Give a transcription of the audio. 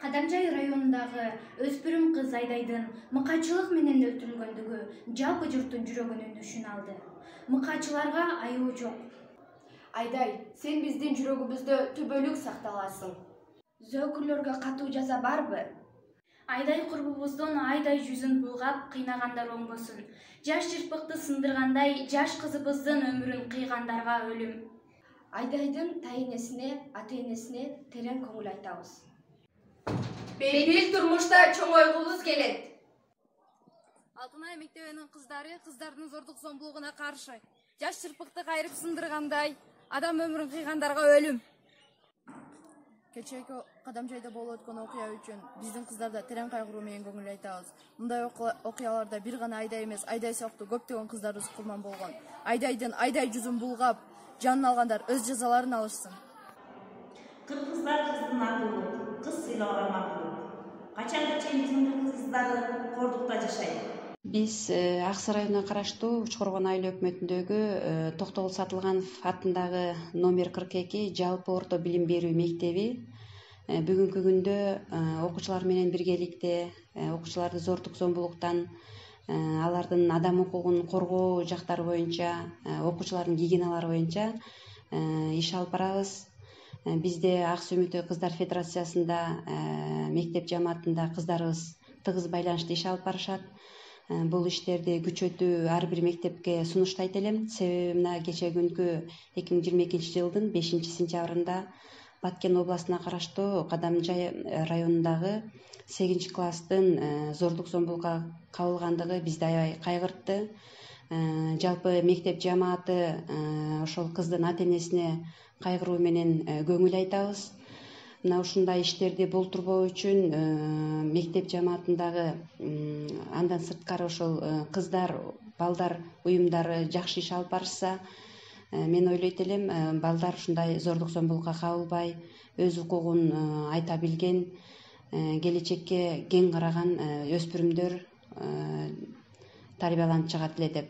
Кадамжай районундагы өспүрүм кыз Айдайдын мыкаачылык менен өлтүрүлгөндүгү жалпы журттун жүрөгүнүн үшүн алды. Мыкаачыларга айоо жок. Айдай, сен биздин жүрөгүбүздө түбөлүк сакталасың. Зөөкүрлөргө катуу жаза барбы? Айдай курбубуздун айдай жүзүн булгап кыйнагандар оңбосун. Жаш чырпыкты сындыргандай жаш кызыбыздын өмүрүн кыйгандарга өлүм. Айдайдын тайэнесине, ата-энесине терең көңүл айтабыз. Бейбит турмушта чоңойгубуз келет. Алтынай мектебинин кыздары кыздардын зордук зомбулугуна каршы. Жаш чырпыкты кайрып сындыргандай, адам өмүрүн кыйгандарга өлүм. Кечээки Кадамжайда болуп өткөн окуя үчүн биздин кыздарда терең кайгыруу менен көңүл айтабыз. Мындай окуяларда бир гана Айдай эмес, Айдай сыяктуу көптөгөн кыздарыбыз курман болгон. Айдайдын айдай жүзүн булгап, жанын алгандар өз жазаларын алышсын. Кыргыздар кыздын аты улук, кыз сыйлауга макулук. Качанга чейин биздин кыздары кордукта жашайт? Биз Аксы районуна караштуу Чукургон айыл өкмөтүндөгү Токтогул Сатылганов атындагы номер 42 жалпы орто билим берүү мектеби бүгүнкү күндө окуучулар менен биргеликте окуучуларды зордук зомбулуктан, алардын адам укугун коргоо жактары боюнча, окуучулардын гигиеналары боюнча иш алып барабыз. Бизде Аксы Үмүтөй кыздар федерациясында мектеп жамаатында кыздарыбыз тыгыз байланышта иш алып барышат. Бул иштерди күчөтүү ар бир мектепке сунуштайт элем. Себеби мына кечээ күнкү 2022 жылдын 5 сентябрында Баткен областына караштуу Кадамжай районундагы 8 класстын зордук зомбулукка кабылгандыгы бизди аябай кайгыртты. Жалпы мектеп жамааты ошол кыздын ата-энесине кайгыруу менен көңүл айтабыз. Мына ушундай иштерди болтурбоо үчүн мектеп жамаатындагы андан сырткары ошол кыздар, балдар уюмдары жакшы иш алып барышса, мен ойлойт элем, балдар ушундай зордук зомбулукка кабылбай, өз укугун айта билген, келечекке кең караган өспүрүмдөр тарбияланып чыгат эле деп